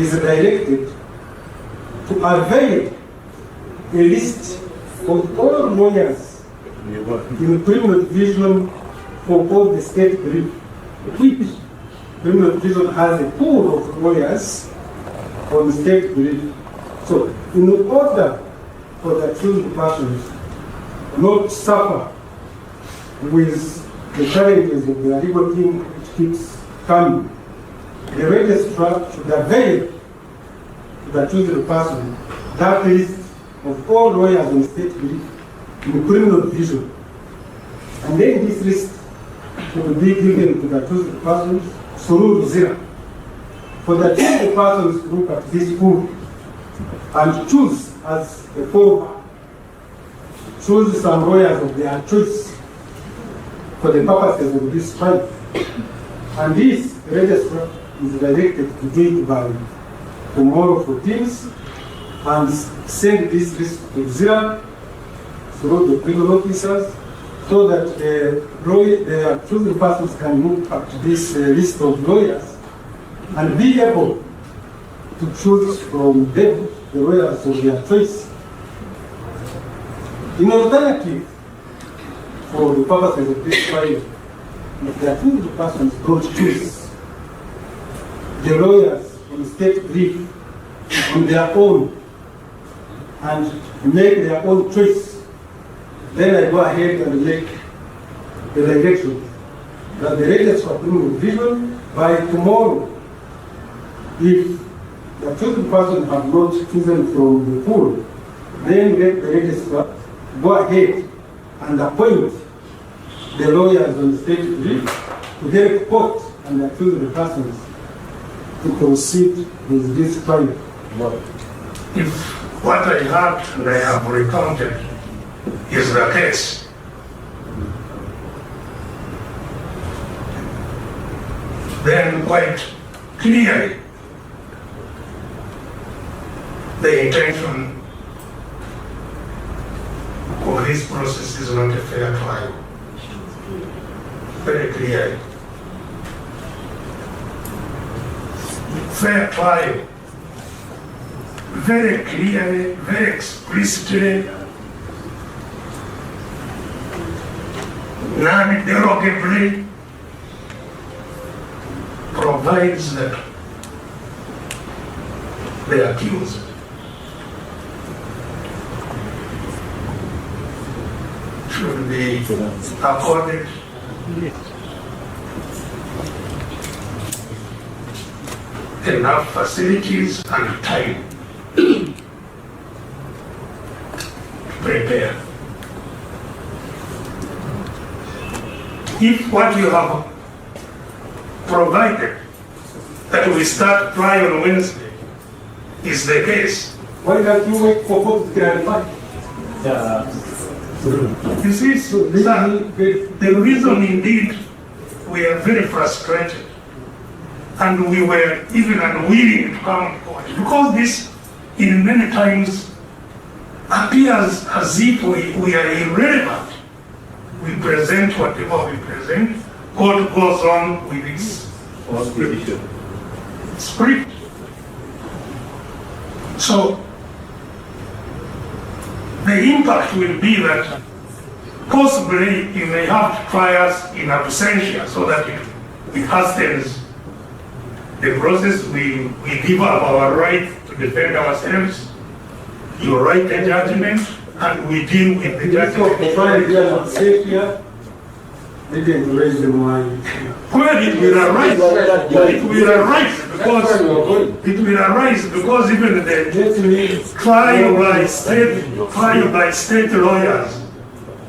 is directed to avail a list of all lawyers in the criminal division for all the state brief, which criminal division has a pool of lawyers on state brief. So, in order for the accused persons not suffer with the challenges of the legal team which keeps coming, the registrar should avail to the accused person that list of all lawyers on state brief in the criminal division. And then this list will be given to the accused persons through Luzira. For the accused persons to look at this pool and choose as a fallback, choose some lawyers of their choice for the purposes of this trial. And this registrar is directed to do it by tomorrow 14th and send this list to Luzira through the criminal officers so that the accused persons can look at this list of lawyers and be able to choose from them the lawyers of their choice. In alternative, for the purposes of this trial, if the accused persons don't choose the lawyers on state brief on their own and make their own choice, then I go ahead and make the direction that the registrar criminal division by tomorrow, if the accused person have not chosen from the pool, then let the registrar go ahead and appoint the lawyers on state brief to get court and accuse the persons to proceed with this trial. If what I heard and I have recounted is the case, then quite clearly the intention of this process is not a fair trial. Very clearly. Fair trial. Very clearly, very explicitly, non-derogably provides that the accused should be accorded enough facilities and time to prepare. If what you have provided that we start trial on Wednesday is the case, why don't you wait for both to clarify? you see, sir, the reason indeed we are very frustrated and we were even unwilling to come forward because this in many times appears as if we are irrelevant. We present whatever we present, God goes on with its script. So the impact will be that possibly you may have to try us in absentia so that it hastens the process. We give up our right to defend ourselves. You write a judgment and we deal with the judgment. They didn't raise the money. Well, it will arise. It will arise because even the trial by state lawyers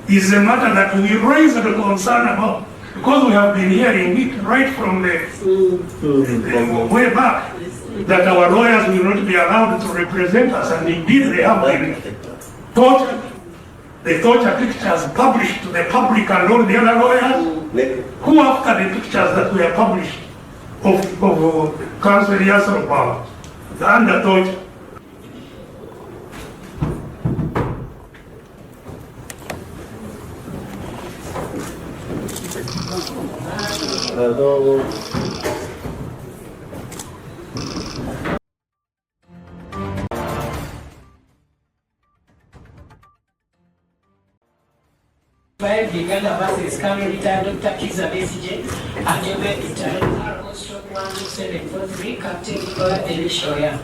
is a matter that we raise the concern about because we have been hearing it right from the way back that our lawyers will not be allowed to represent us, and indeed they have been tortured. The torture pictures published to the public and all the other lawyers, who after the pictures that were published of Council Yassar Power, under torture. Hello. 5, Uganda versus Karua, Dr. Kizza Besigye, and your editor, R-12743, Captain Elishoya.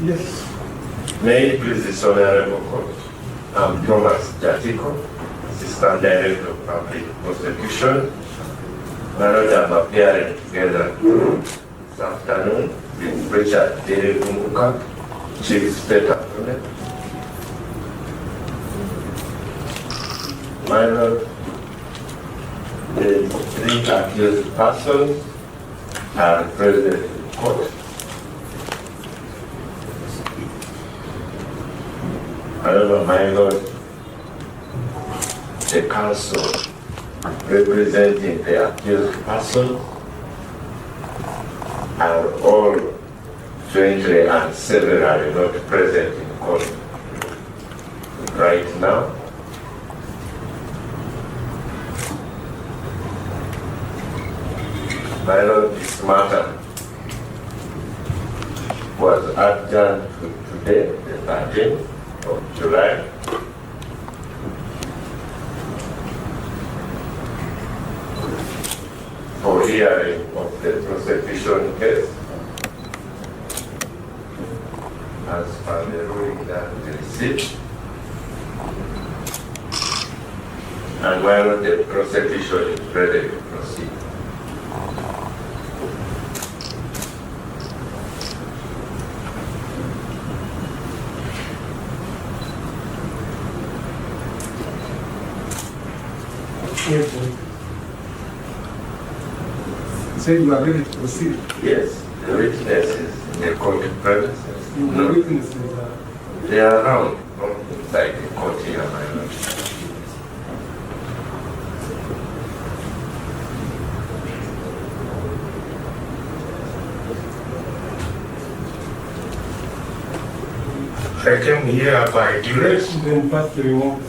Yes. May it please this honorable court. I'm Thomas Jatiko, Assistant Director of Public Prosecution. My Lord, I'm appearing together this afternoon with Richard Dere Kumbuka, Chief State Attorney. My Lord, the three accused persons are present in court. However, my Lord, the counsel representing the accused person are all jointly and severally not present in court right now. My Lord, this matter was adjourned to today, the 13th of July. For hearing of the prosecution case as per the ruling that we received. And while the prosecution is ready to proceed. Say you are ready to proceed. Yes, the witnesses in the court premises. The witnesses are. They are around, not inside the court here, my Lord. I came here by duress. Then first we want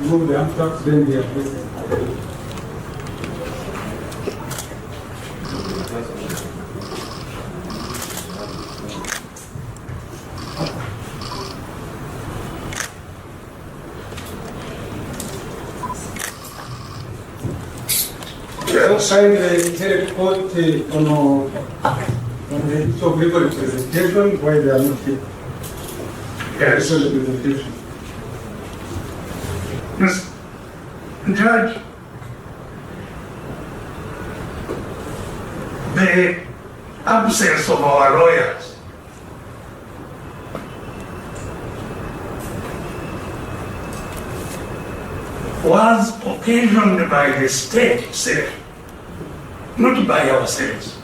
move the abstracts, then the address. Sign the report on the issue of legal representation, why they are not here. Yes. Legal representation. Yes. Judge, the absence of our lawyers was occasioned by the state itself, not by ourselves.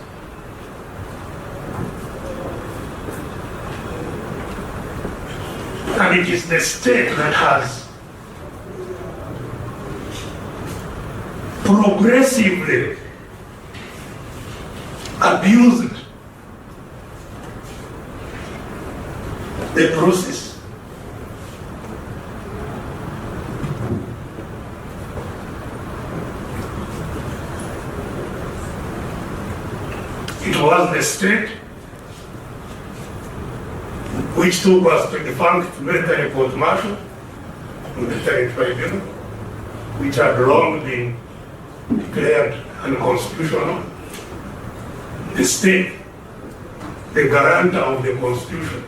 And it is the state that has progressively abused the process. was the state which took us to defunct military court-martial, military tribunal, which had long been declared unconstitutional. The state, the guarantor of the constitution,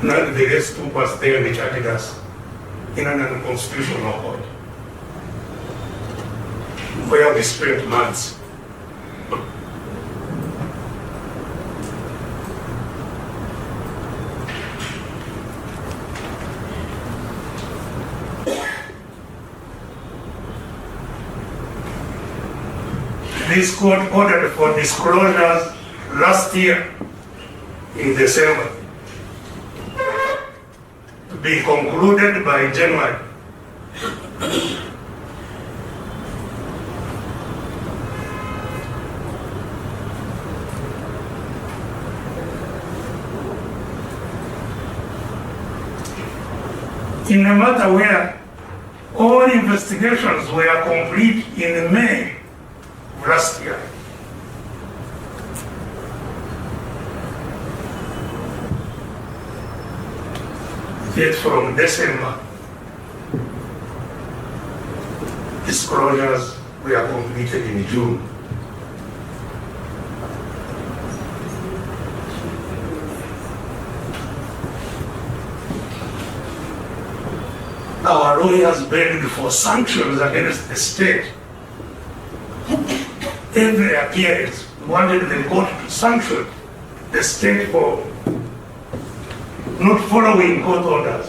nonetheless took us there and charged us in an unconstitutional court, where we spent months. This court ordered for disclosures last year in December to be concluded by January. In a matter where all investigations were complete in May last year, yet from December, disclosures were completed in June. Our lawyers begged for sanctions against the state. Every appearance wanted the court to sanction the state for not following court orders.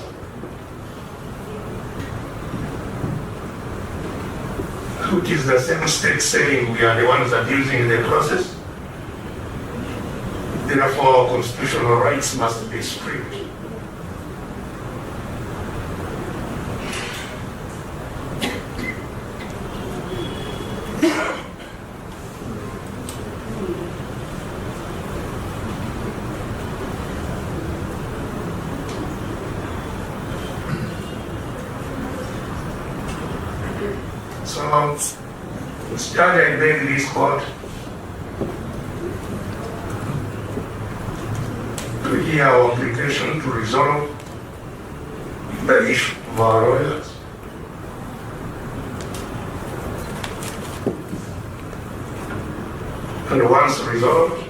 Which is the same state saying we are the ones abusing the process. Therefore, our constitutional rights must be stripped. So, started begging this court to hear our application to resolve the issue of our lawyers. And once resolved,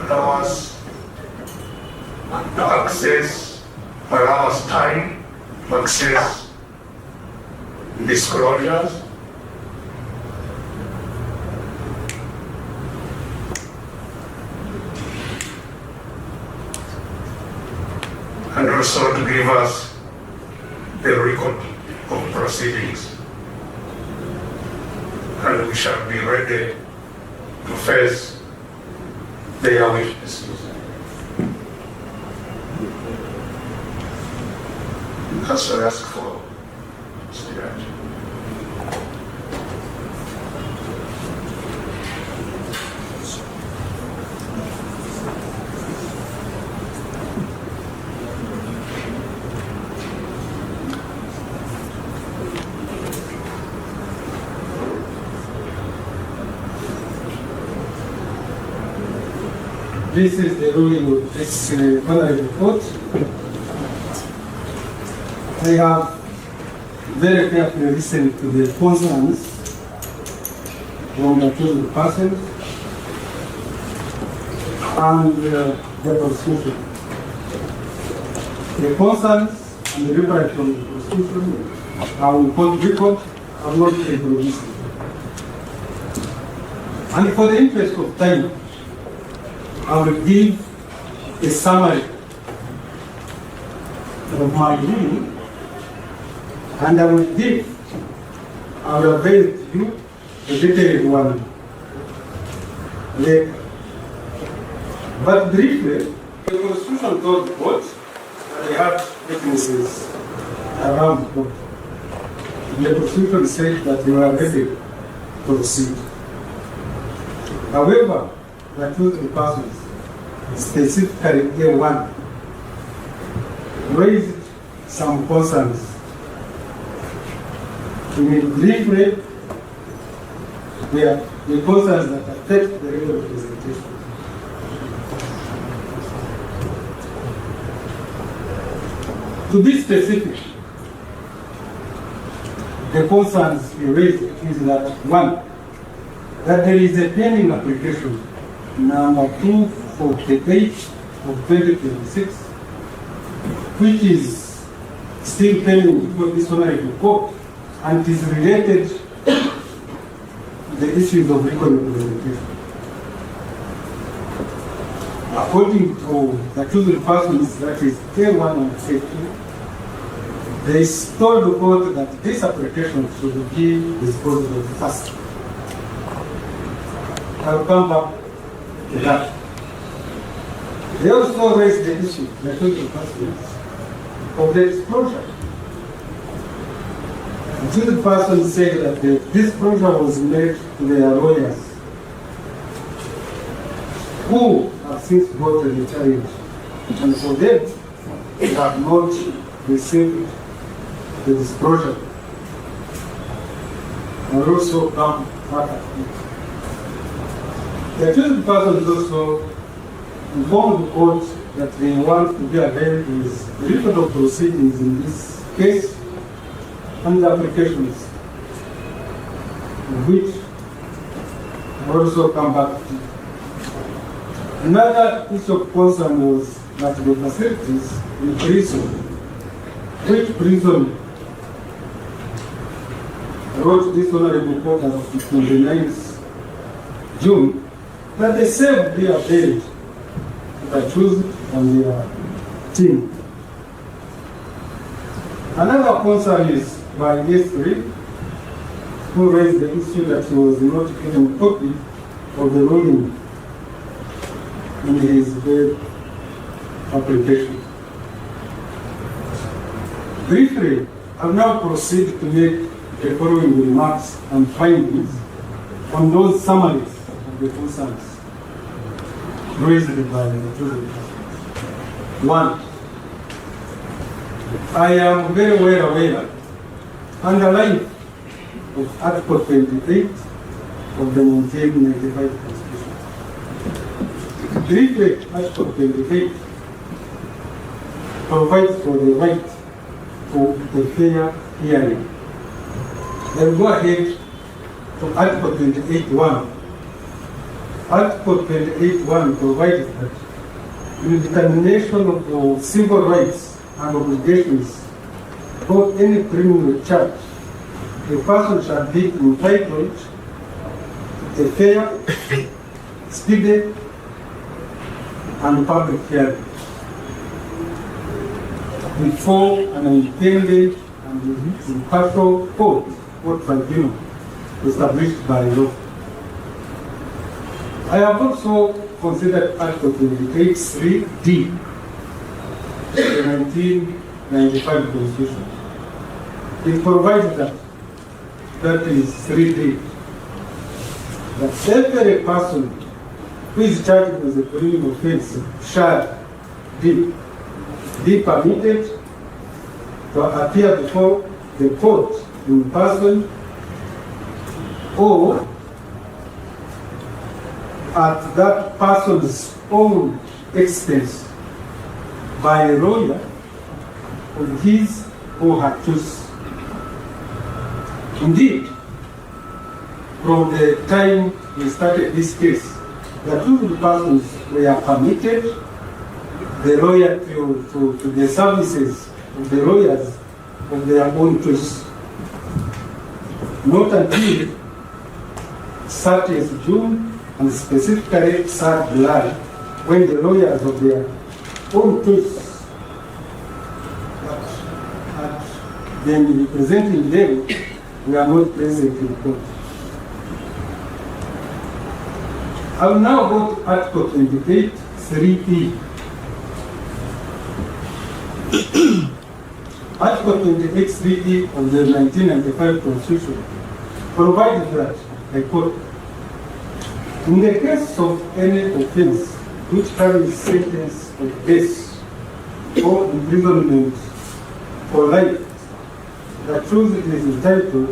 allow us to access, allow us time to access disclosures, and also to give us the record of proceedings. And we shall be ready to face their witnesses. That's what I ask for, Mr. Judge. This is the ruling of this honorable court. I have very carefully listened to the concerns from the accused persons and the prosecution. The concerns and the reply from the prosecution are on court record, have not been produced. And for the interest of time, I will give a summary of my ruling, and I will avail to you a detailed one later. But briefly, the Constitution told the court that they had witnesses around the court. The Constitution said that they were ready to proceed. However, the accused persons, specifically A1, raised some concerns. In a brief way, the concerns that affect the legal representation. To be specific, the concerns we raised is that one, that there is a pending application number 248 of 2026, which is still pending before this honorable court, and it is related to the issues of legal representation. According to the accused persons, that is K1 and K2, they told the court that this application should be disposed of first. I'll come back to that. They also raised the issue, the accused persons, of the disclosure. The accused person said that the disclosure was made to their lawyers, who have since got a retired, and for them, they have not received the disclosure. And also come back at it. The accused person also informed the court that they want to be availed with the record of proceedings in this case and the applications, which will also come back to. Another issue of concern was that the facilities in prison, which prison wrote this honorable court as of 29th June, that they save their bed to the truth and their team. Another concern is by S3, who raised the issue that he was not given a copy of the ruling in his bail application. Briefly, I will now proceed to make the following remarks and findings on those summaries of the concerns raised by the accused. One, I am very well aware and alive of Article 28 of the 1995 Constitution. Briefly, Article 28 provides for the right to a fair hearing. Then go ahead to Article 28.1. Article 28.1 provides that in the determination of the civil rights and obligations for any criminal charge, the person shall be entitled to a fair, speedy, and public hearing before an independent and impartial court or tribunal established by law. I have also considered Article 28(3)(d) of the 1995 Constitution. It provides that is 3D, that every person who is charged with a criminal offense shall be permitted to appear before the court in person or at that person's own expense by a lawyer of his or her choice. Indeed, from the time we started this case, the two persons were permitted the lawyer to the services of the lawyers of their own choice. Not until 30th June and specifically 3rd July, when the lawyers of their own choice had been representing them were not present in court. I will now go to Article 28(3)(e). Article 28(3)(e) of the 1995 Constitution provides that, I quote, in the case of any offense which carries sentence of death or imprisonment for life, the truth is entitled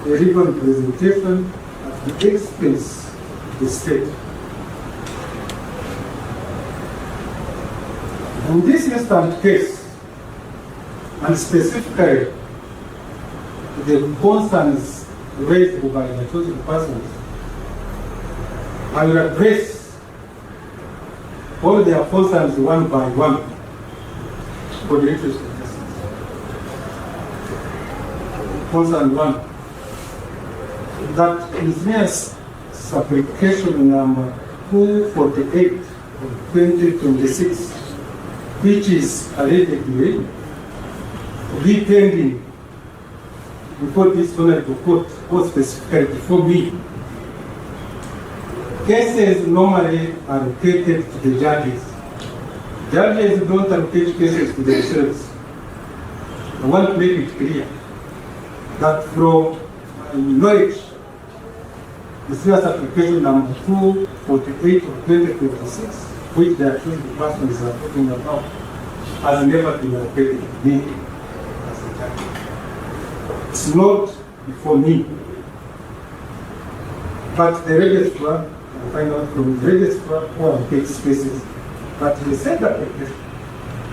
a legal representation at the expense of the state. In this instant case, and specifically the concerns raised by the chosen persons, I will address all their concerns one by one for the interest of justice. Concern one, that engineers application number 248 of 2026, which is allegedly to be pending before this honorable court, or specifically before me. Cases normally are allocated to the judges. Judges don't allocate cases to themselves. I want to make it clear that from knowledge, the serious application number 248 of 2026, which the accused persons are talking about, has never been allocated to me as a judge. It's not before me. But the registrar, I find out from the registrar who allocates cases, but the said application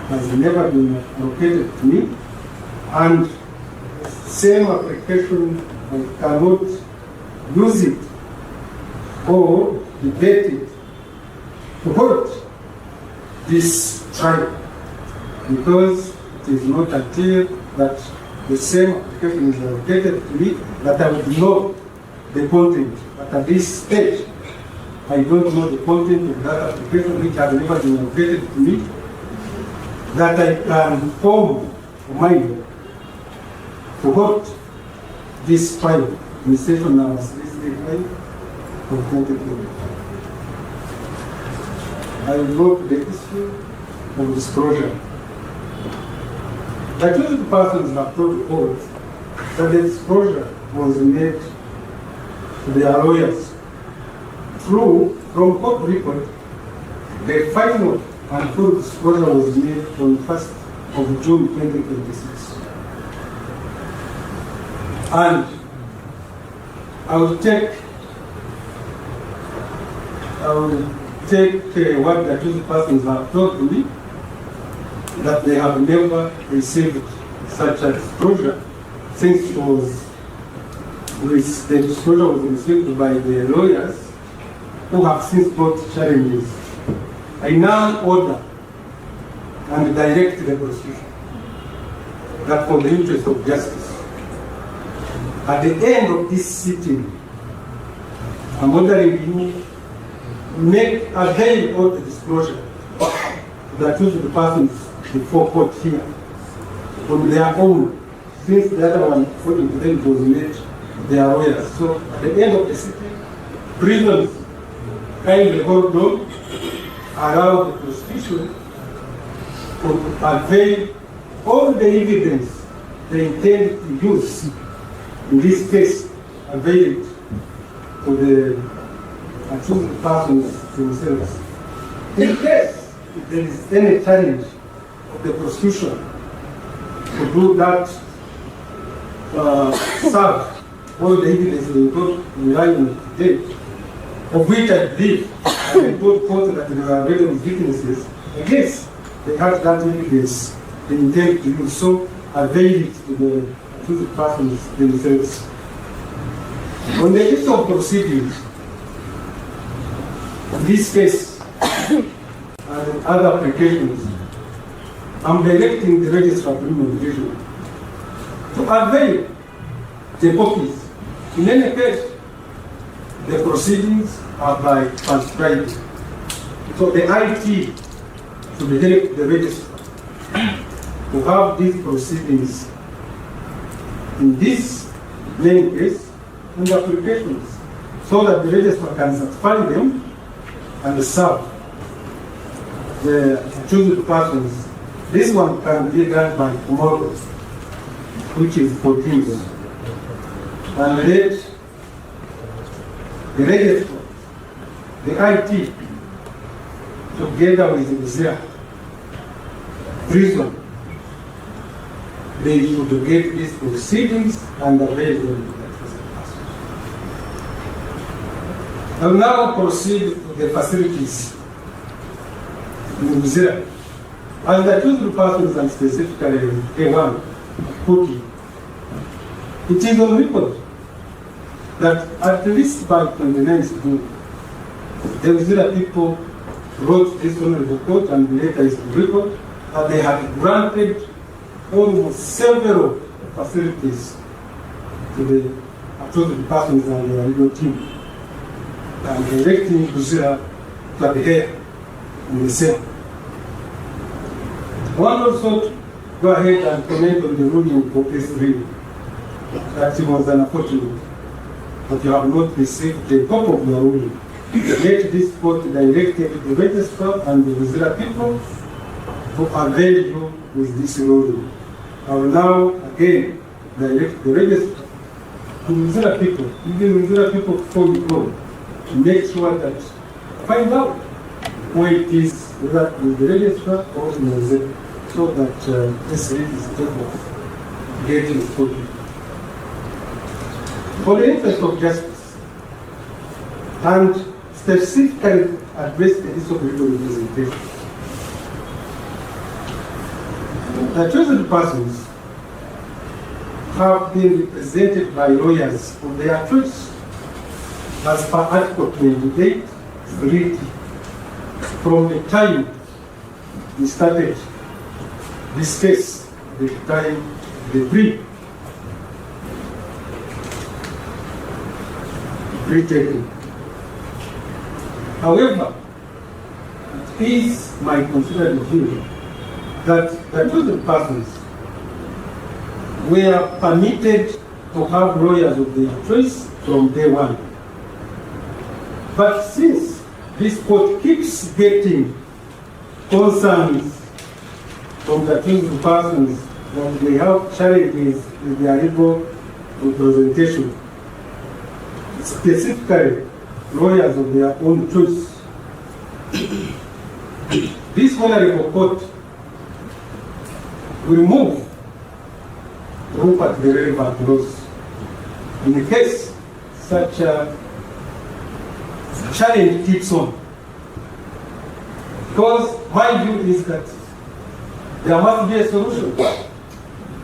has never been allocated to me, and same application I cannot use it or debate it to hold this trial, because it is not until that the same application is allocated to me that I would know the content. But at this stage, I don't know the content of that application, which has never been allocated to me, that I can form a mind to hold this trial in session number 335 of 2020. I will go to the issue of disclosure. The accused persons have told the court that the disclosure was made to their lawyers through, from court record, the final and full disclosure was made on 1st of June 2026. And I will take what the accused persons have told me, that they have never received such a disclosure since the disclosure was received by the lawyers who have since brought challenges. I now order and direct the prosecution that for the interest of justice, at the end of this sitting, I'm ordering you make avail of the disclosure to the accused persons before court here on their own, since the other one, according to them, was made their lawyers. So at the end of the sitting, prisoners kindly hold on, allow the prosecution to avail all the evidence they intend to use in this case, avail it to the accused persons themselves. In case if there is any challenge of the prosecution to do that, serve all the evidence they got relying on today, of which I believe I told court that they were available witnesses, I guess they had that evidence they intend to use, so avail it to the accused persons themselves. On the issue of proceedings, in this case and other applications, I'm directing the registrar of criminal division to avail the copies. In any case, the proceedings are by transcribed. So the IT should help the registrar to have these proceedings in this main case and the applications, so that the registrar can satisfy them and serve the accused persons. This one can be done by tomorrow, which is 14th. And let the registrar, the IT, together with the Luzira, treason, they should get these proceedings and avail them to the accused persons. I will now proceed to the facilities in Luzira. As the accused persons and specifically A1 put it, it is on record that at least by 29th June, the Luzira people wrote this honorable court and the letter is record that they had granted almost several facilities to the accused persons and their legal team, and directing Luzira to adhere in the same. One also go ahead and comment on the ruling for S3 that it was unfortunate that you have not received the copy of the ruling. Yet this court directed the registrar and the Luzira people to avail you with this ruling. I will now again direct the registrar to Luzira people, even Luzira people before you go, to make sure that find out where it is, whether in the registrar or in Luzira, so that this is capable of getting it for you. For the interest of justice, and specifically address the issue of legal representation, the chosen persons have been represented by lawyers of their choice as per Article 28 treaty from the time we started this case, the time the pre-taking. However, it is my considered view that the chosen persons were permitted to have lawyers of their choice from day one. But since this court keeps getting concerns from the chosen persons that they have challenges with their legal representation, specifically lawyers of their own choice, this honorable court will move to look at the relevant laws. In the case such a challenge keeps on, because my view is that there must be a solution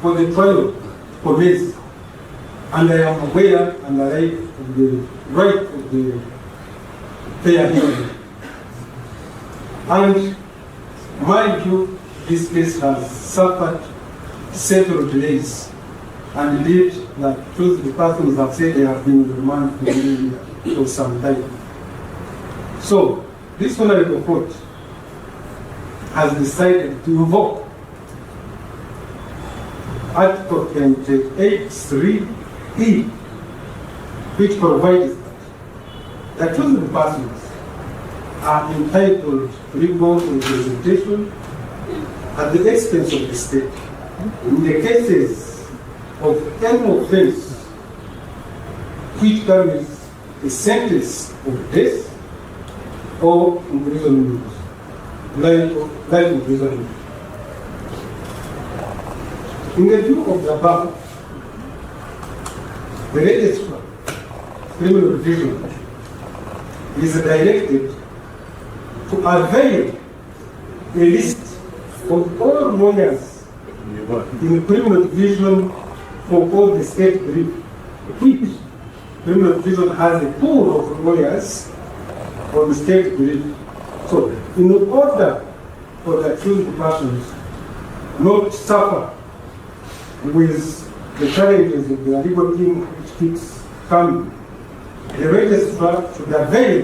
for the trial to commence, and I am aware and alive of the right of the fair hearing. And my view, this case has suffered several delays, and indeed that the persons have said they have been remanded for some time. So this honorable court has decided to invoke Article 28(3)(e), which provides that chosen persons are entitled to legal representation at the expense of the state in the cases of any offense which carries a sentence of death or imprisonment, life imprisonment. In the view of the above, the registrar criminal division is directed to avail a list of all lawyers in the criminal division for all the state brief, which criminal division has a pool of lawyers for the state brief. So, in order for the accused persons not to suffer with the challenges of the legal team which keeps coming, the registrar should avail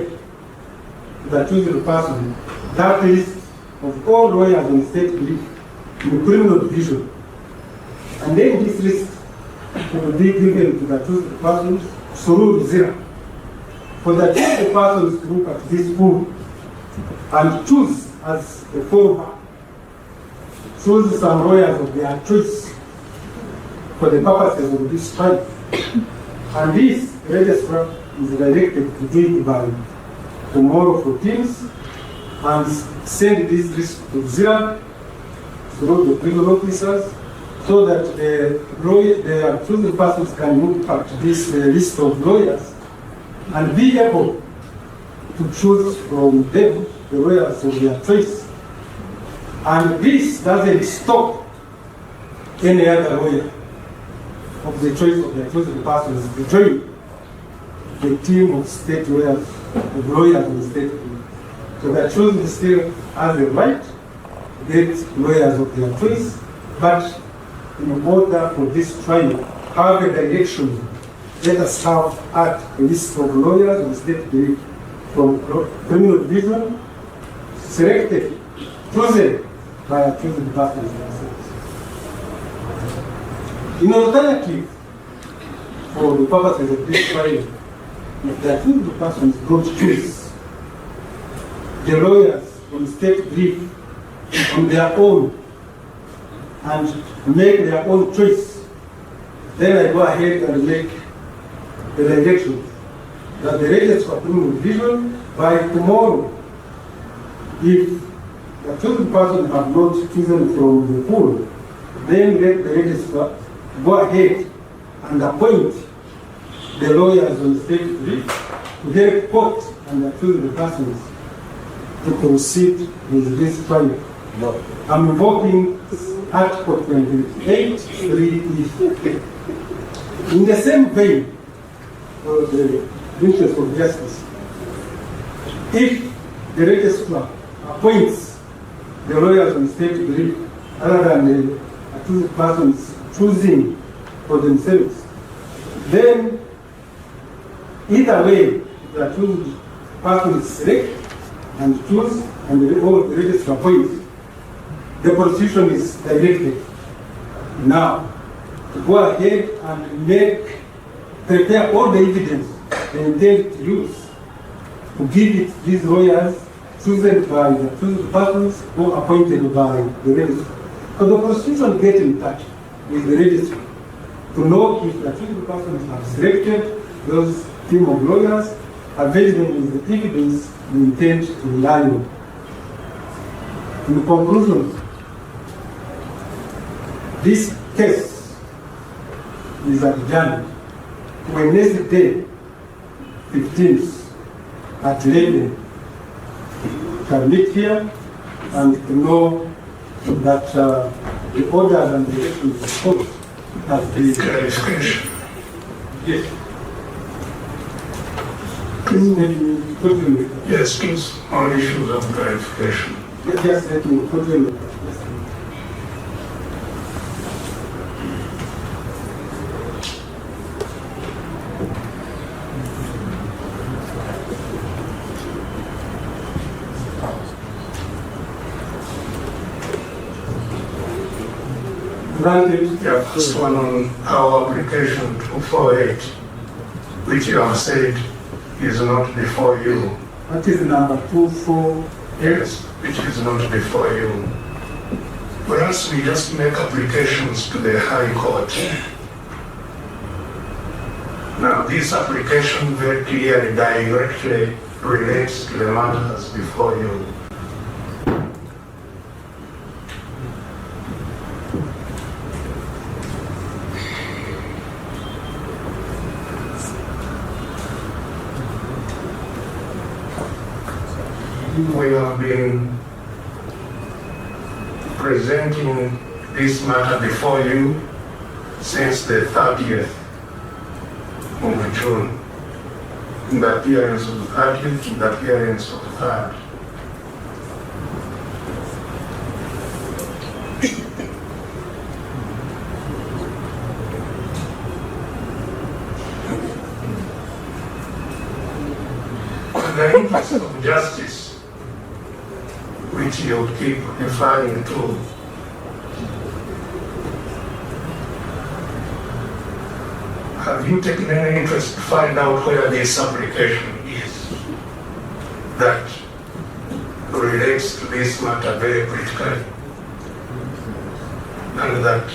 to the accused person that list of all lawyers in the state brief in the criminal division. And then this list will be given to the accused persons through Luzira. For the accused persons to look at this pool and choose as a fallback, choose some lawyers of their choice for the purposes of this trial. And this registrar is directed to do it by tomorrow 14th and send this list to Luzira through the prison officers so that the accused persons can look at this list of lawyers and be able to choose from them the lawyers of their choice. And this doesn't stop any other lawyer of the choice of their chosen persons to join the team of state lawyers, of lawyers in the state. So their chosen still has the right to get lawyers of their choice, but in order for this trial have a direction, let us have a list of lawyers in the state from criminal division, selected, chosen by a chosen persons themselves. In alternative, for the purposes of this trial, if the chosen persons don't choose the lawyers from state brief on their own and make their own choice, then I go ahead and make the direction that the register of criminal division by tomorrow, if the chosen person have not chosen from the pool, then let the register go ahead and appoint the lawyers on the state brief to help court and the chosen persons to proceed with this trial. No. I'm invoking Article 28, 3E. In the same vein, for the interest of justice, if the registrar appoints the lawyers on the state brief other than the accused persons choosing for themselves, then either way, the accused person is selected and choose, and the registrar appoints, the prosecution is directed now to go ahead and prepare all the evidence they intend to use to give it these lawyers chosen by the chosen persons or appointed by the registrar. So the prosecution gets in touch with the registrar to know if the chosen persons have selected those team of lawyers, avail them with the evidence they intend to rely on. In conclusion, this case is adjourned to Wednesday, 15th at 11. Can meet here and to know that the orders and directions of the court have been. Yes. Yes, please, on issues of clarification. Yes, let me continue. Yeah, first one on our application 248, which you have said is not before you. What is number 248? Yes, which is not before you. Whereas we just make applications to the High Court. Now, this application very clearly directly relates to the matters before you. We have been presenting this matter before you since the 30th of June, in the appearance of the 30th, in the appearance of the 3rd. In the interest of justice, which you keep referring to, have you taken any interest to find out where this application is that relates to this matter very critically, and that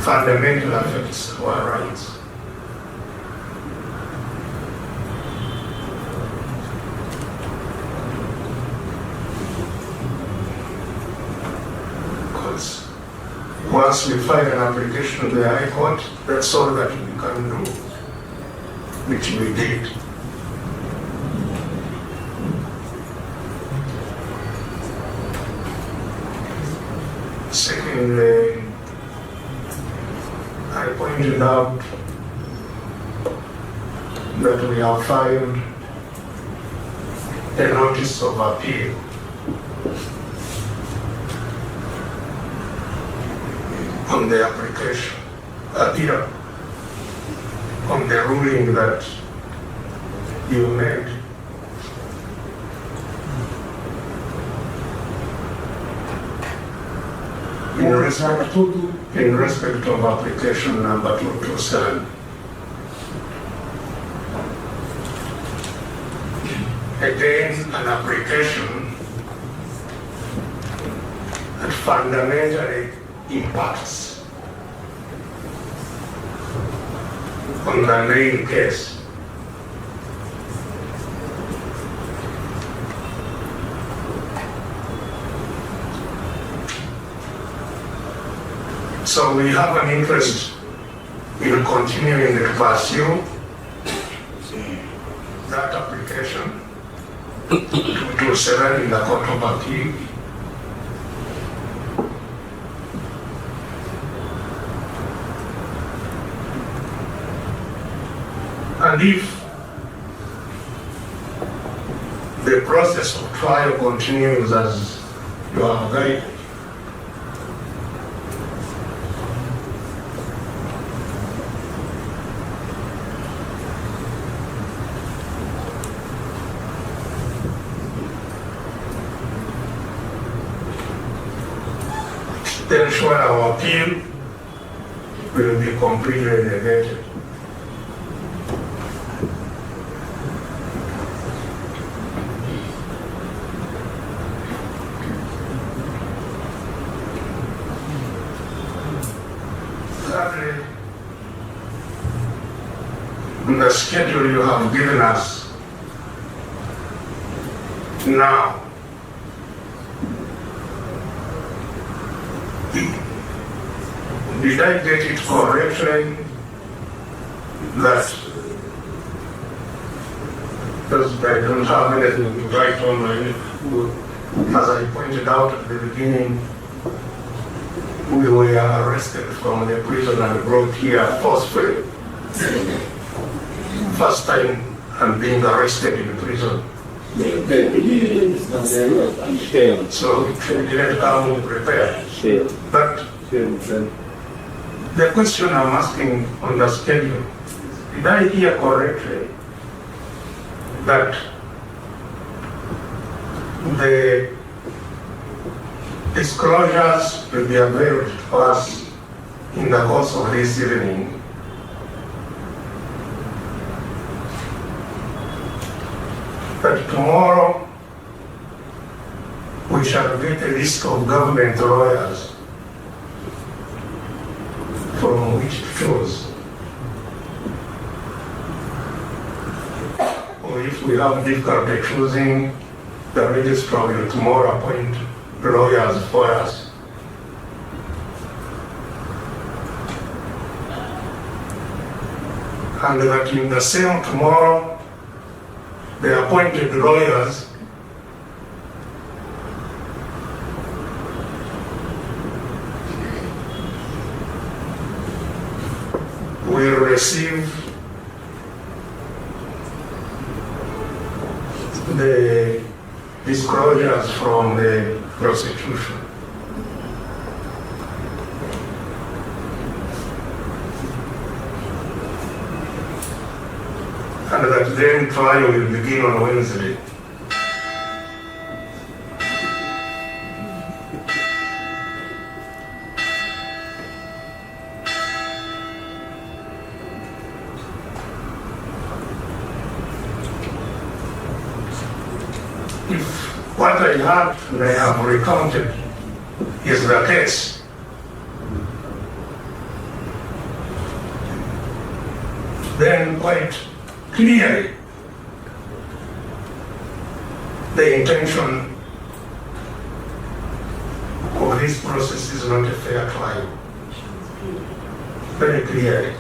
fundamentally affects our rights? Once we file an application to the High Court, that's all that we can do. which we did. Secondly, I pointed out that we have filed a notice of appeal on the appeal on the ruling that you made. In respect of application number 227. Again, an application that fundamentally impacts on the main case. So we have an interest in continuing to pursue that application to serve in the Court of Appeal. And if the process of trial continues as you have guided, then sure our appeal will be completely negated. Thirdly, the schedule you have given us now did I get it correctly that, because I don't have anything to write on my, as I pointed out at the beginning, we were arrested from the prison and brought here forcefully. First time I'm being arrested in prison. So we didn't come prepared. But the question I'm asking on the schedule, did I hear correctly that the disclosures will be available to us in the course of this evening? That tomorrow we shall get a list of government lawyers from which to choose. Or if we have difficulty choosing, the registrar will tomorrow appoint lawyers for us. And that in the same tomorrow, the appointed lawyers will receive the disclosures from the prosecution. And that then trial will begin on Wednesday. If what I have and I have recounted is the case, then quite clearly the intention of this process is not a fair trial. Very clearly.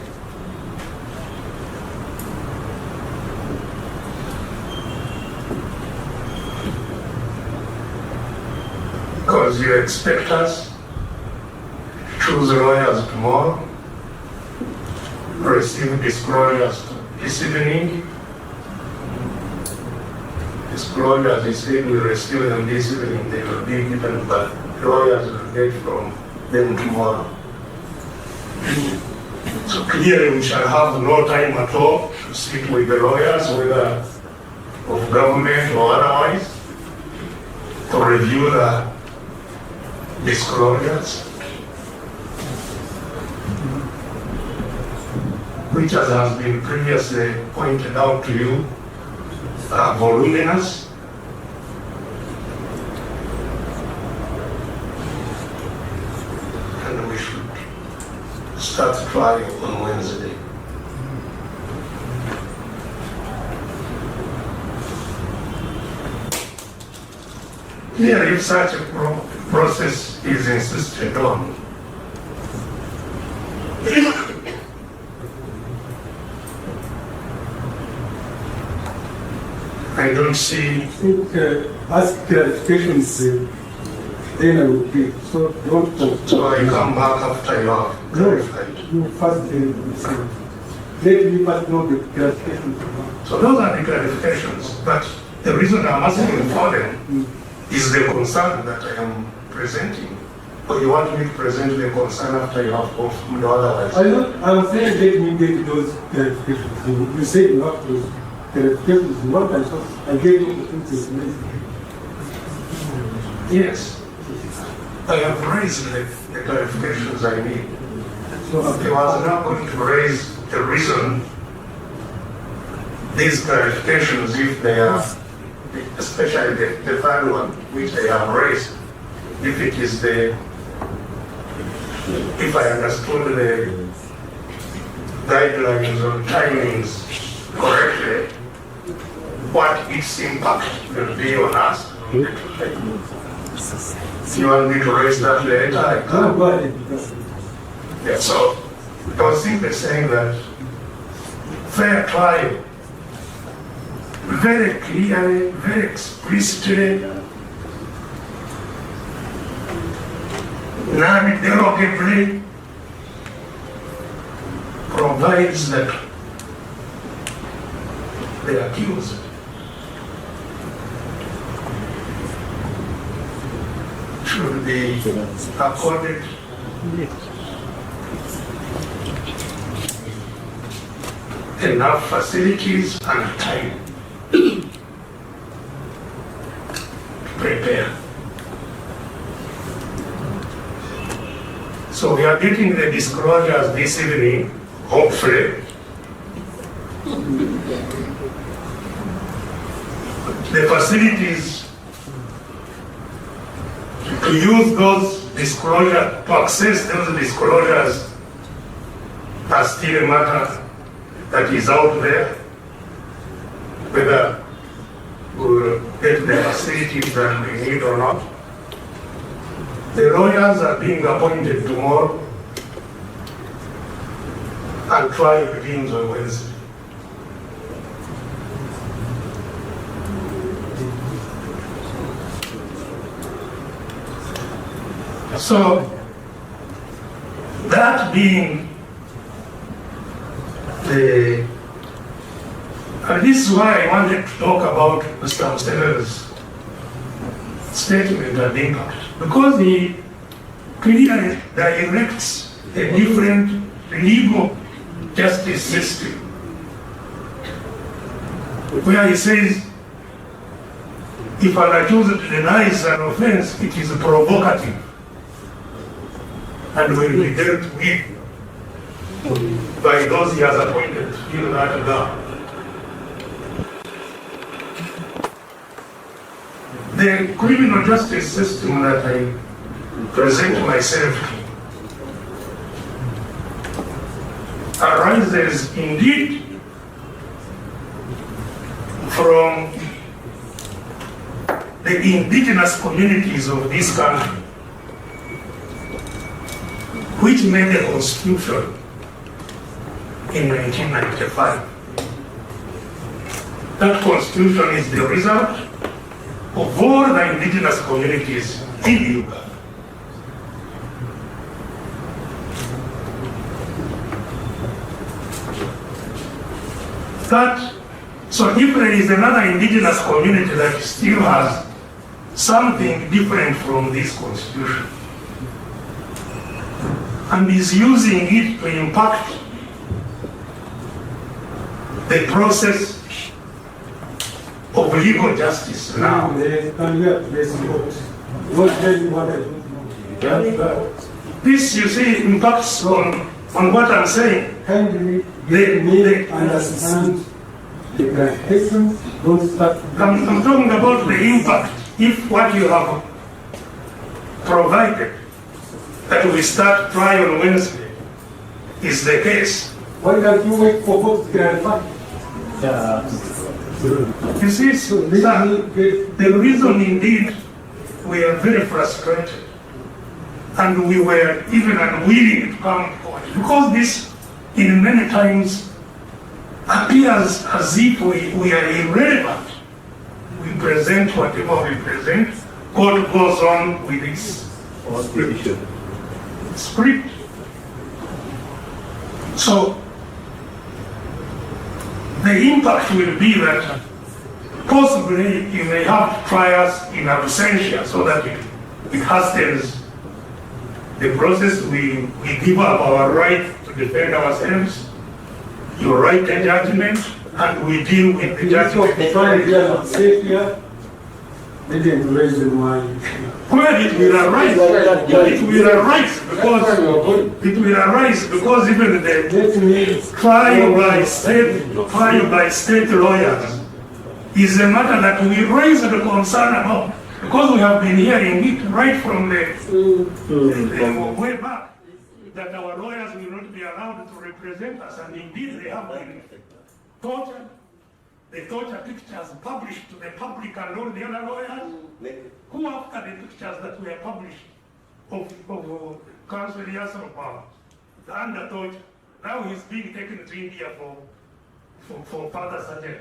because you expect us to choose lawyers tomorrow, receive disclosures this evening. Disclosures, they said we receive them this evening, they will be given, but lawyers will get from them tomorrow. So clearly we shall have no time at all to speak with the lawyers, whether of government or otherwise, to review the disclosures, which as has been previously pointed out to you, are voluminous. And we should start trying on Wednesday. Here, if such a process is insisted on, I don't see. I think ask clarifications, then I will be. So don't. So I come back after you have clarified. You first let me first know the clarifications. So those are the clarifications, but the reason I'm asking for them is the concern that I am presenting. Or you want me to present the concern after you have confirmed otherwise? I'm saying let me get those clarifications. You say you have those clarifications. What I gave you the things. Yes. I have raised the clarifications I need. So I was not going to raise the reason these clarifications, if they are, especially the third one, which I have raised, if it is if I understood the guidelines or timings correctly, what its impact will be on us. You want me to raise that later? I can. go ahead. Yeah, so I was simply saying that fair trial, very clearly, very explicitly, non-derogably provides that the accused should be accorded enough facilities and time to prepare. So we are getting the disclosures this evening, hopefully. The facilities to use those disclosures, to access those disclosures, are still a matter that is out there. Whether we'll get the facilities that we need or not. The lawyers are being appointed tomorrow and trial begins on Wednesday. So, that being and this is why I wanted to talk about Mr. Musteve's statement and impact, because he clearly directs a different legal justice system, where he says if an accused denies an offense, it is provocative and will be dealt with by those he has appointed to fill that gap. The criminal justice system that I present myself to arises indeed from the indigenous communities of this country, which made a constitution in 1995. That constitution is the result of all the indigenous communities in Uganda. So if there is another indigenous community that still has something different from this constitution and is using it to impact the process of legal justice now. This, you see, impacts on what I'm saying. They understand the clarifications, don't start. I'm talking about the impact if what you have provided that we start trial on Wednesday is the case. Why don't you wait for both to clarify? You see, sir, the reason indeed we are very frustrated and we were even unwilling to come forward because this in many times appears as if we are irrelevant. We present whatever we present, God goes on with this script. So the impact will be that possibly you may have trials in absentia so that it hastens the process. We give up our right to defend ourselves. You write a judgment and we deal with the judgment. They didn't raise the money. Well, it will arise. It will arise because even the trial by state lawyers is a matter that we raise the concern about because we have been hearing it right from the way back that our lawyers will not be allowed to represent us, and indeed they have been tortured. The torture pictures published to the public and all the other lawyers who after the pictures that were published of Council Yasser Power, under torture, now he's being taken to India for further surgery.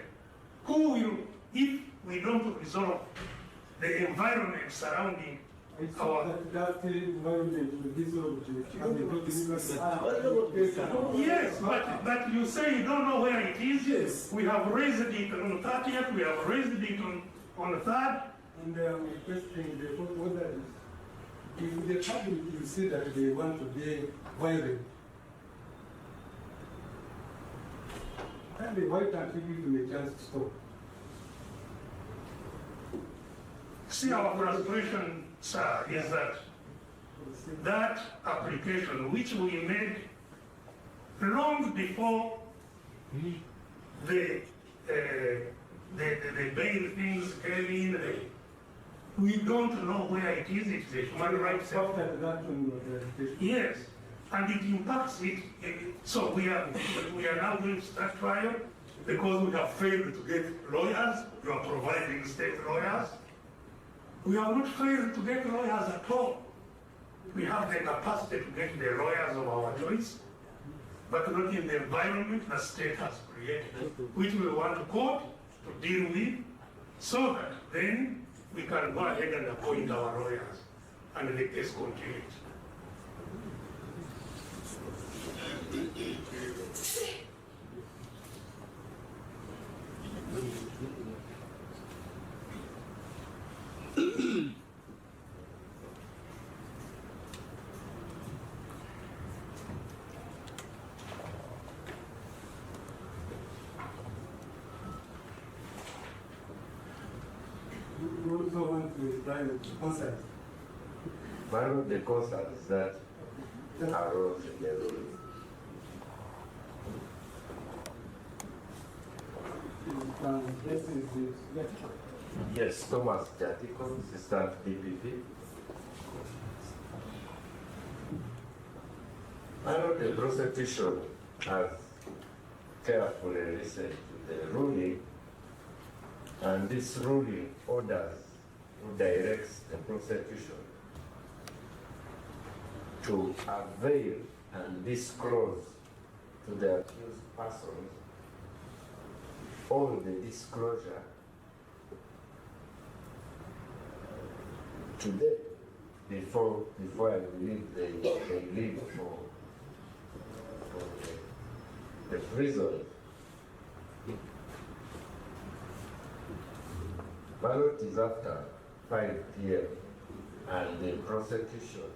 Who will, if we don't resolve the environment surrounding our... Yes, but you say you don't know where it is. Yes. We have raised it on the 30th, we have raised it on the 3rd. And requesting the whether if the public you see that they want to be violent, and why can't you give them a chance to stop? See, our frustration, sir, is that application which we made long before the bail things came in. We don't know where it is. It's the human rights. Yes, and it impacts it. So we are now going to start trial because we have failed to get lawyers. We are providing state lawyers. We have not failed to get lawyers at all. We have the capacity to get the lawyers of our choice, but not in the environment the state has created, which we want to court to deal with, so that then we can go ahead and appoint our lawyers and the case continues. We also want to reply with concerns. One of the concerns that arose in the ruling. Yes, Thomas Jatiko, Assistant DPP. I know the prosecution has carefully listened to the ruling, and this ruling orders or directs the prosecution to avail and disclose to the accused persons all the disclosure to them before I believe they leave for the prison. Ballot is after 5 p.m. and the prosecution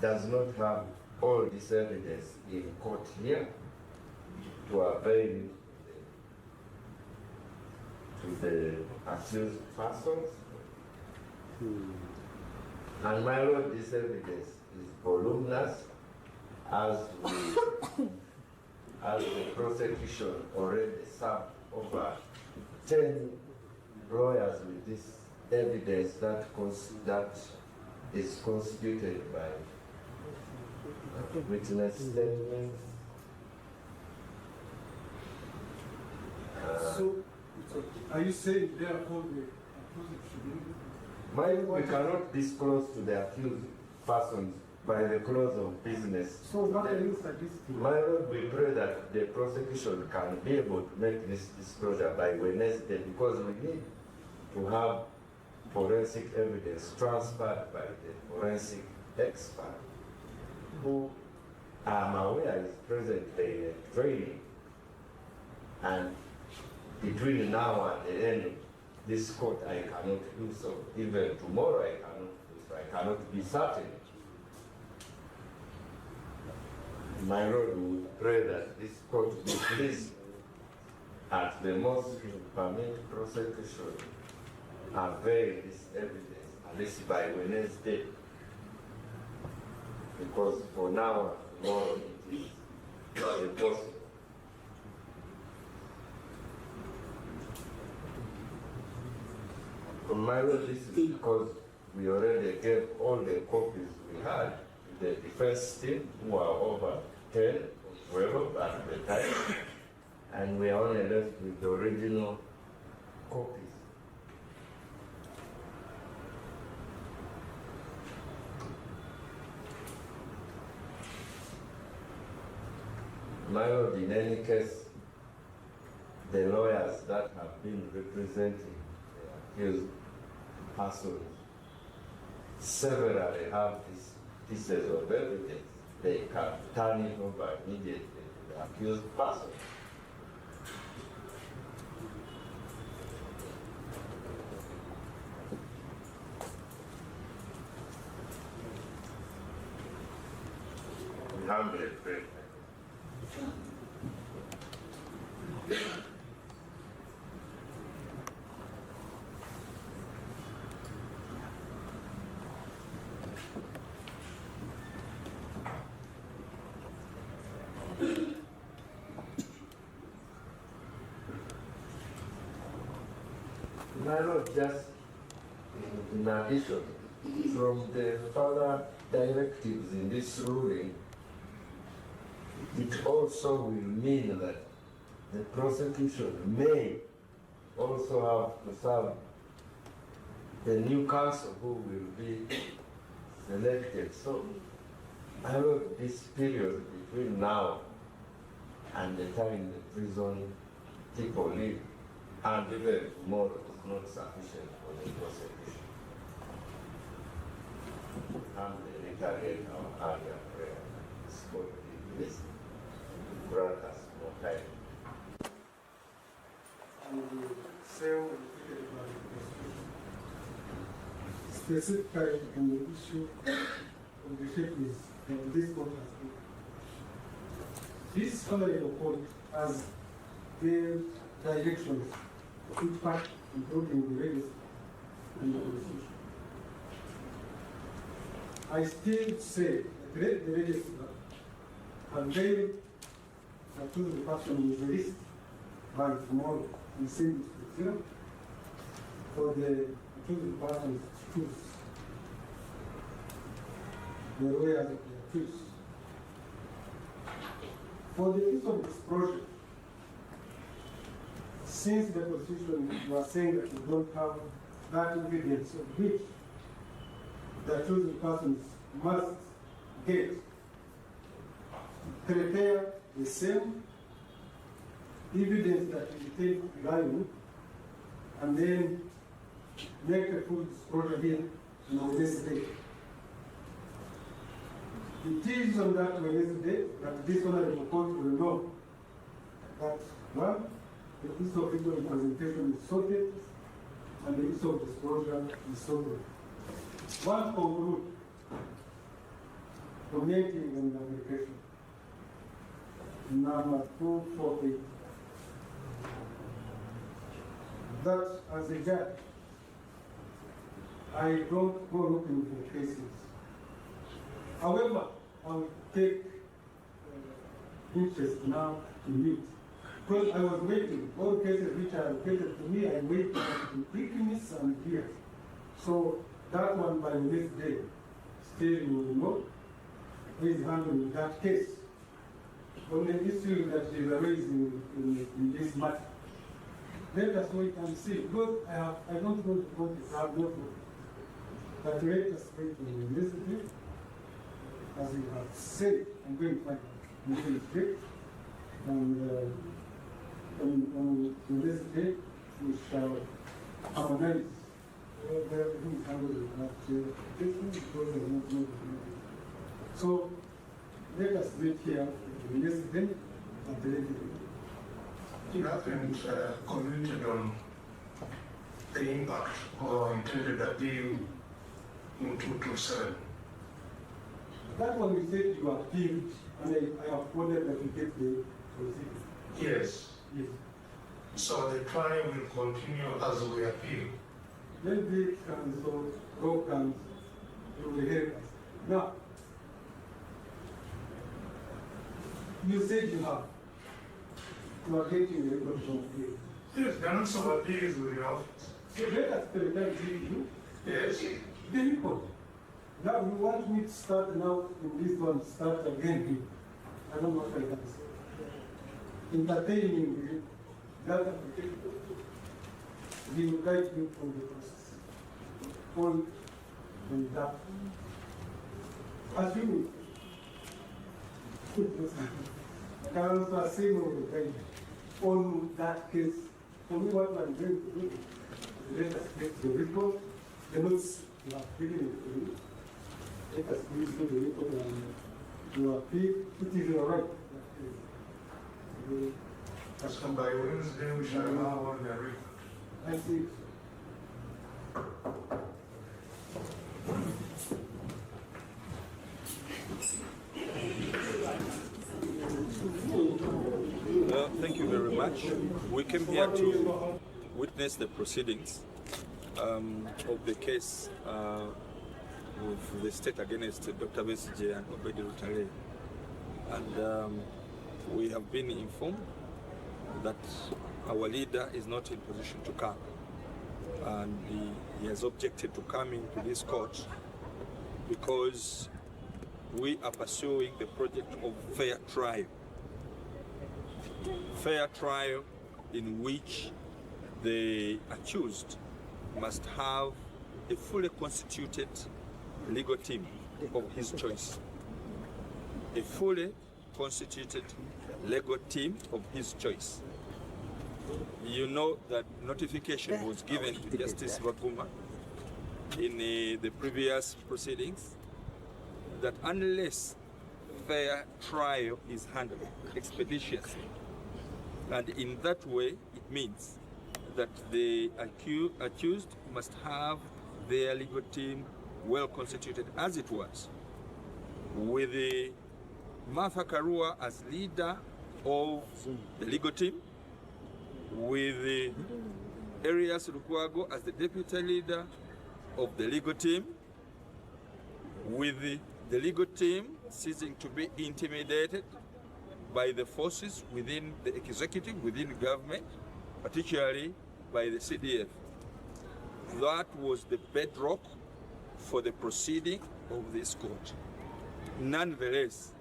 does not have all this evidence in court here to avail to the accused persons. And my lord, this evidence is voluminous, as the prosecution already served over 10 lawyers with this evidence that is constituted by witness statements. So, are you saying therefore the accused should be? We cannot disclose to the accused persons by the close of business. So what are you suggesting? My lord, we pray that the prosecution can be able to make this disclosure by Wednesday, because we need to have forensic evidence transferred by the forensic expert, who I'm aware is presently in training, and between now and the end of this court I cannot do so. Even tomorrow I cannot do so. I cannot be certain. My Lord, we pray that this court be pleased at the most to permit prosecution avail this evidence, at least by Wednesday, because for now, tomorrow it is impossible. My Lord, this is because we already gave all the copies we had to the defense team, who are over 10 or 12 at the time, and we are only left with the original copies. My Lord, in any case, the lawyers that have been representing the accused persons severally have these pieces of evidence. They can turn it over immediately to the accused person. We humbly pray. My Lord, just in addition, from the further directives in this ruling, it also will mean that the prosecution may also have to serve the new counsel who will be selected. So, my Lord, this period between now and the time the prison people leave, and even tomorrow, is not sufficient for the prosecution. And we reiterate our earlier prayer that this court be pleased to grant us more time. And the same repeated by the prosecution. Specifically on the issue of the shapes this court has been. This honorable court has gave directions to each part, including the register and the constitution. I still say that the register unveil that to the person is released by tomorrow and send it to Luzira for the accused persons to choose the lawyers of the accused. For the use of this project, since the Constitution was saying that we don't have that evidence of which the chosen persons must get, prepare the same evidence that we take rely on, and then make a full disclosure here Wednesday. It is on that Wednesday that this honorable court will know that one, the issue of legal representation is sorted and the issue of disclosure is sorted. One conclude donating an application number 248 that as a judge I don't go looking for cases. However, I will take interest now in it. Because I was waiting, all cases which are allocated to me, I wait in quickness and here. So that one by this day, still you will know who is handling that case. On the issue that is raised in this matter. Let us wait and see. Because I don't want to go to have no problem. But let us wait in this day. As you have said, I'm going to find it. And on this day, we shall harmonize everything handled that so let us wait here in this day and the day. You haven't commented on the impact or intended appeal in 227. That one you said you appealed, and I have ordered that you get the proceeding. Yes. Yes. So the trial will continue as we appeal. When the council, law comes, you will hear us. Now, you said you are getting the report from appeal. Yes, there are some appeals with the office. So let us present to you Yes. the report. Now you want me to start now in this one, start again. I don't know what I can say. Entertaining that application, we will guide you through the process. All in that. Assuming, Councillor Seymour will guide you on that case. For me, what I'm going to do is let us get the report, the notes you have given it to you. Let us use the report and you appeal. It is your right. So by Wednesday we shall have on the report. I see. Thank you very much. We came here to witness the proceedings of the case of the state against Dr. Besigye and Obedi Rutale. And we have been informed that our leader is not in position to come. And he has objected to coming to this court because we are pursuing the project of fair trial. Fair trial in which the accused must have a fully constituted legal team of his choice. A fully constituted legal team of his choice. You know that notification was given to Justice Baguma in the previous proceedings that unless fair trial is handled expeditiously, and in that way it means that the accused must have their legal team well constituted as it was, with the Martha Karua as leader of the legal team, with the Arias Lukwago as the deputy leader of the legal team, with the legal team ceasing to be intimidated by the forces within the executive, within government, particularly by the CDF. That was the bedrock for the proceeding of this court. Nonetheless,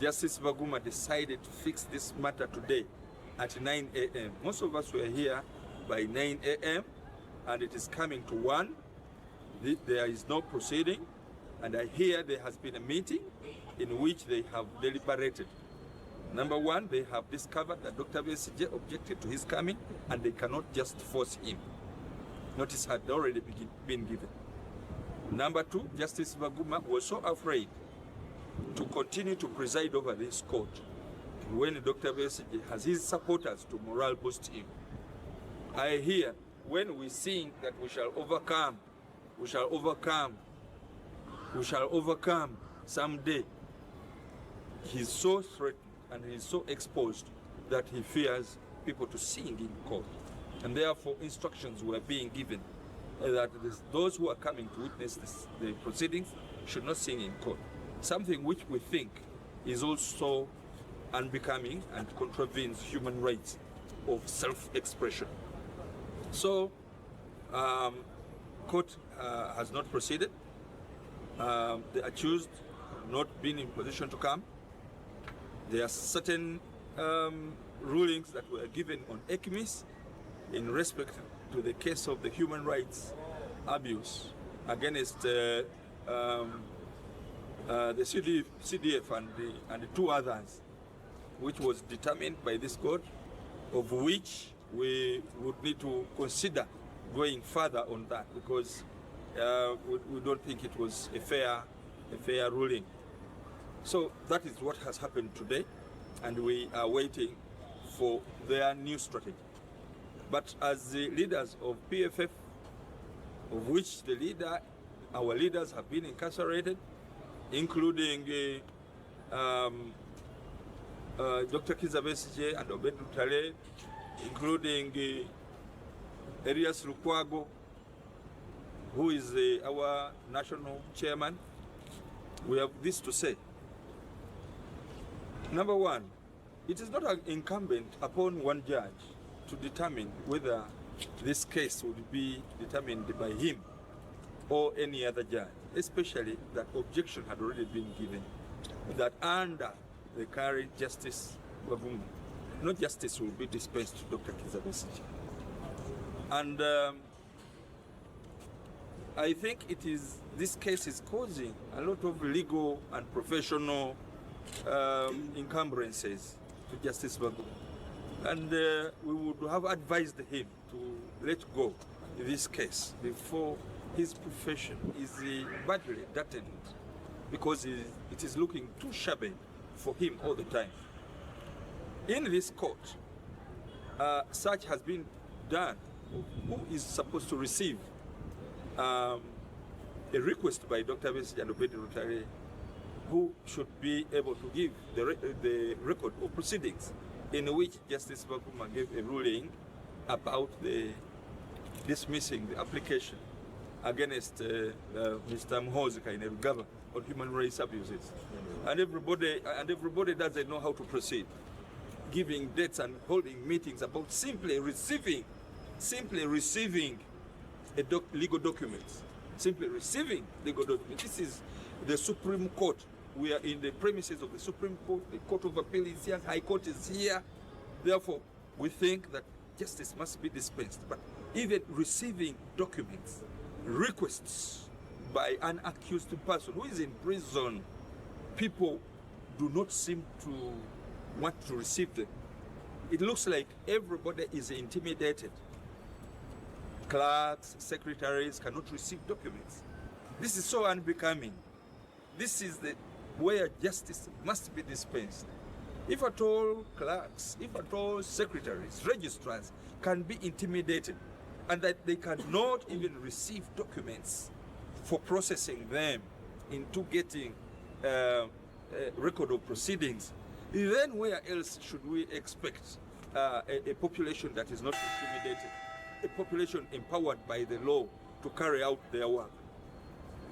Justice Baguma decided to fix this matter today at 9 a.m. Most of us were here by 9 a.m. and it is coming to 1. There is no proceeding, and I hear there has been a meeting in which they have deliberated. Number one, they have discovered that Dr. Besigye objected to his coming and they cannot just force him. Notice had already been given. Number two, Justice Baguma was so afraid to continue to preside over this court when Dr. Besigye has his supporters to morale boost him. I hear when we sing that we shall overcome, we shall overcome, we shall overcome someday, he's so threatened and he's so exposed that he fears people to sing in court. And therefore instructions were being given that those who are coming to witness the proceedings should not sing in court. Something which we think is also unbecoming and contravenes human rights of self-expression. So, court has not proceeded. The accused have not been in position to come. There are certain rulings that were given on ECMIS in respect to the case of the human rights abuse against the CDF and the two others, which was determined by this court, of which we would need to consider going further on that, because we don't think it was a fair ruling. So that is what has happened today, and we are waiting for their new strategy. But as the leaders of PFF, of which our leaders have been incarcerated, including Dr. Kizza Besigye and Obed Lutale, including Elias Lukwago, who is our national chairman, we have this to say. Number one, it is not incumbent upon one judge to determine whether this case would be determined by him or any other judge, especially that objection had already been given, that under the current Justice Baguma, no justice will be dispensed to Dr. Kizza Besigye. And I think this case is causing a lot of legal and professional encumbrances to Justice Baguma. And we would have advised him to let go in this case before his profession is badly threatened, because it is looking too shabby for him all the time. In this court, search has been done who is supposed to receive a request by Dr. Besigye and Obed Lutale, who should be able to give the record of proceedings in which Justice Baguma gave a ruling about dismissing the application against Mr. Muhoozi on human rights abuses. And everybody doesn't know how to proceed, giving dates and holding meetings about simply receiving legal documents. Simply receiving legal documents. This is the Supreme Court. We are in the premises of the Supreme Court. The Court of Appeal is here. High Court is here. Therefore, we think that justice must be dispensed. But even receiving documents, requests by an accused person who is in prison, people do not seem to want to receive them. It looks like everybody is intimidated. Clerks, secretaries cannot receive documents. This is so unbecoming. This is where justice must be dispensed. If at all clerks, if at all secretaries, registrars can be intimidated and that they cannot even receive documents for processing them into getting a record of proceedings, then where else should we expect a population that is not intimidated, a population empowered by the law to carry out their work?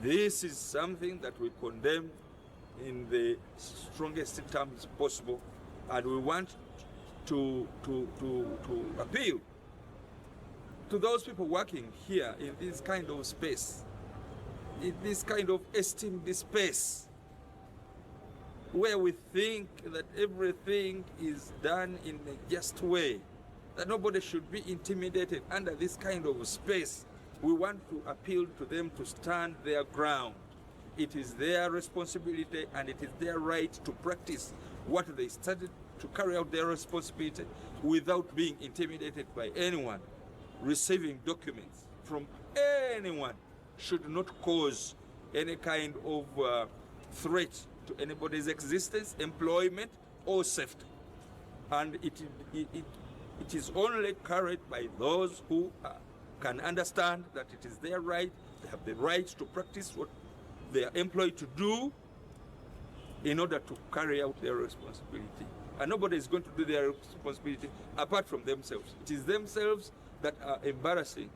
This is something that we condemn in the strongest terms possible, and we want to appeal to those people working here in this kind of space, in this kind of esteemed space, where we think that everything is done in a just way, that nobody should be intimidated under this kind of space. We want to appeal to them to stand their ground. It is their responsibility and it is their right to practice what they studied, to carry out their responsibility without being intimidated by anyone, receiving documents from anyone should not cause any kind of threat to anybody's existence, employment, or safety. And it is only carried by those who can understand that it is their right, they have the right to practice what they are employed to do in order to carry out their responsibility. And nobody is going to do their responsibility apart from themselves. It is themselves that are embarrassing.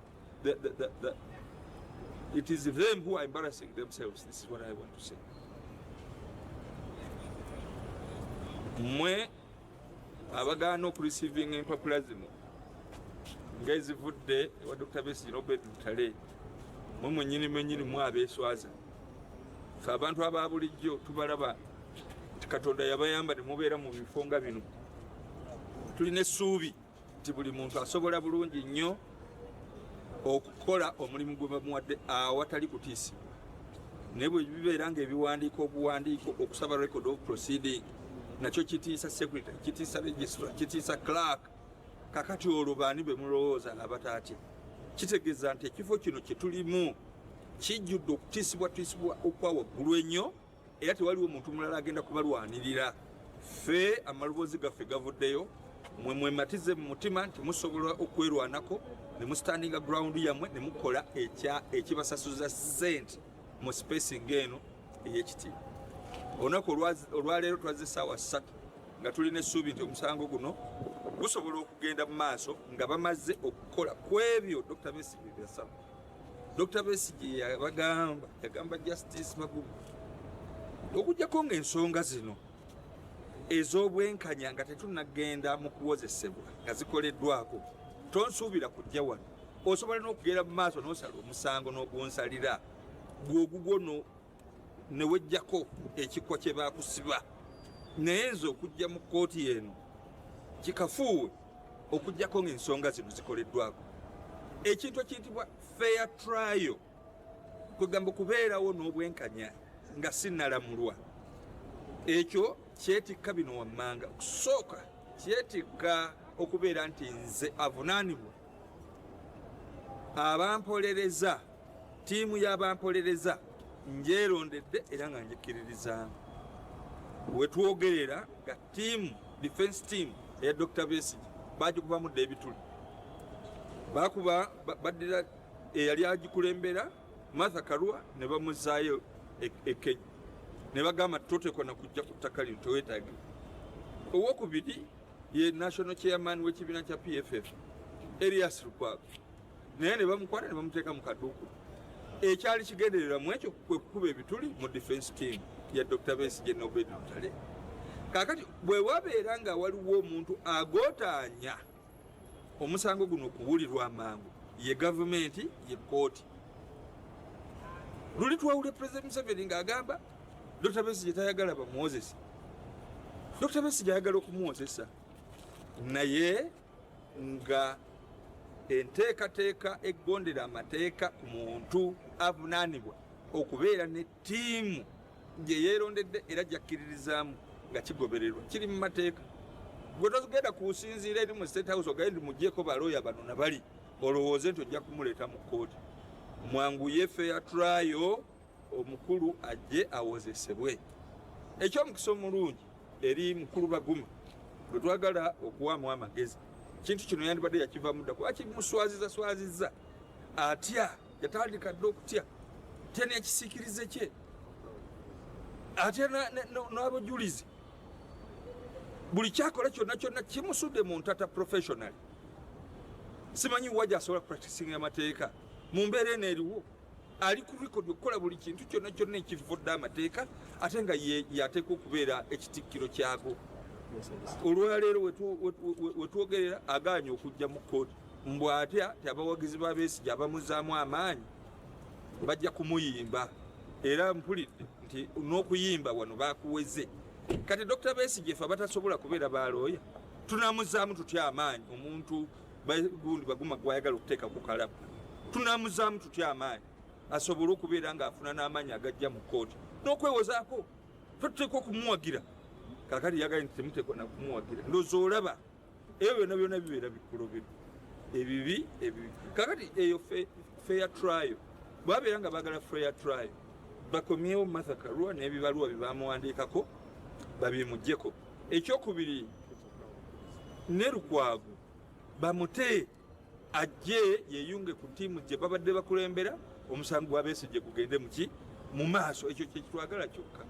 It is them who are embarrassing themselves. This is what I want to say. Mwe abagana okureceiving empapula zino ng'ezivudde ewa Dr. Besigye n'Obed Lutale, mwe mwennyini mu abeeswaza. Ffe abantu aba bulijjo tubalaba nti Katonda yabayamba ne mubeera mu bifo nga bino. Tulina essuubi nti buli muntu asobola bulungi nnyo okukola omulimu gwe bamuwadde awatali kutiisi. Naye bwe bibeera ng'ebiwandiiko obuwandiiko okusaba record of proceeding nakyo kitiisa secretary, kitiisa registrar, kitiisa clerk. Kakati olwo baani be mulowooza abatatya? Kitegeeza nti ekifo kino kye tulimu kijjudde okutiisibwa okwa waggulu ennyo, era tewaliwo omuntu mulala agenda kubalwanirira. Ffe amaloboozi gaffe gavuddeyo, mwe mwematize mu mutima nti musobola okwerwanako ne mu standing ground yammwe ne mukola ekibasasuza ssente mu spacing eno ey'ekitiibwa. Olunaku olwaleero twaze essaawa 3 nga tulina essuubi nti omusango guno gusobola okugenda mu maaso nga bamaze okukola ku ebyo Dr. Besigye byasaba. Dr. Besigye yagamba Justice Baguma okugyako ng'ensonga zino ez'obwenkanya nga tetunnagenda mu kuwozesebwa nga zikoleddwako, tonsuubira kujja wano. Osobola n'okugenda mu maaso n'osala omusango n'ogunsalira gw'ogugwo ne wejjako ekikwa kye baakusiba. Naye nze okujja mu kkooti eno kikafuuwe okujjako ng'ensonga zino zikoleddwako. Ekintu ekiyitibwa fair trial kwegamba okubeerawo n'obwenkanya nga sinnalamulwa. Ekyo kyetikka bino wammanga. Okusooka kyetikka okubeera nti nze avunaanibwa abampolereza, ttiimu y'abampolereza njeerondedde era nga njikkiririzaamu. We twogerera nga ttiimu defense team eya Dr. Besigye baagikubamudde ebituli. Baakuba baddira eyali agikulembera Martha Karua ne bamuzaayo Kenya. Ne bagamba totekwa na kujja ku ttaka lino teweetaagibwa. Owokubiri ye national chairman w'ekibiina kya PFF Elias Lukwago. Naye ne bamukwata ne bamuteeka mu kaduuku. Ekyali kigenderera mu ekyo kwe kukuba ebituli mu defense team ya Dr. Besigye n'Obed Lutale. Kaakati bwe wabeera nga waliwo omuntu agootaanya omusango guno okuwulirwa amangu, ye gavumenti, ye kkooti. Luli twawule President Museveni ng'agamba Dr. Besigye tayagala bamuwozesa. Dr. Besigye ayagala okumuwozesa, naye nga enteekateeka eggondera amateeka ku muntu avunaanibwa okubeera ne ttiimu gye yeerondedde era gyakkiririzaamu nga kigobererwa kiri mu mateeka. Gwe togenda kusinziira eri mu State House ogende muggyeko balooya bano na bali olowooze nti ojja kumuleeta mu kkooti. Mwanguye fair trial, omukulu ajje awozesebwe. Ekyomukisa omulungi eri mukulu Baguma gwe twagala okuwaamu amagezi. Kintu kino yandibadde yakivaamu dda kuba kimuswazizza atya, yatandika dda okutya, tya n'ekisiikirize kye, atya n'abajulizi. Buli kyakola kyonna kimusudde mu ntata professional. Simanyi wajja asobola practicing amateeka mu mbeera eno eriwo. Ali ku record okukola buli kintu kyonna ekivudde amateeka ate nga yateeka okubeera ekitikkiro kyago. Olwaleero wetwogerera agaanye okujja mu kkooti. Mbw atya ti abawagizi ba Besigye abamuzaamu amaanyi bajja kumuyimba. Era mpulidde nti n'okuyimba wano baakuweze. Kati Dr. Besigye ffe abatasobola kubeera balooya tunamuzaamu tutya amaanyi omuntu gundi Baguma gwayagala okuteeka ku kalabu. Tunamuzaamu tutya amaanyi asobole okubeera ng'afuna n'amaanyi agajja mu kkooti n'okwewozaako. Ffe tuteeka okumuwagira. Kakati yagaye nti temuteekwa na kumuwagira. Ndowooza olaba ebyo byonna bibeera bikolobero ebibi. Kakati eyo fair trial babeera nga bagala fair trial bakomyewo Martha Karua n'ebibaluwa bye bamuwandiikako babimuggyeko. Ekyokubiri ne Lukwago bamute ajje yeyunge ku ttiimu gye babadde bakulembera omusango gwa Besigye gugende mu maaso. Ekyo kye kitwagala kyokka.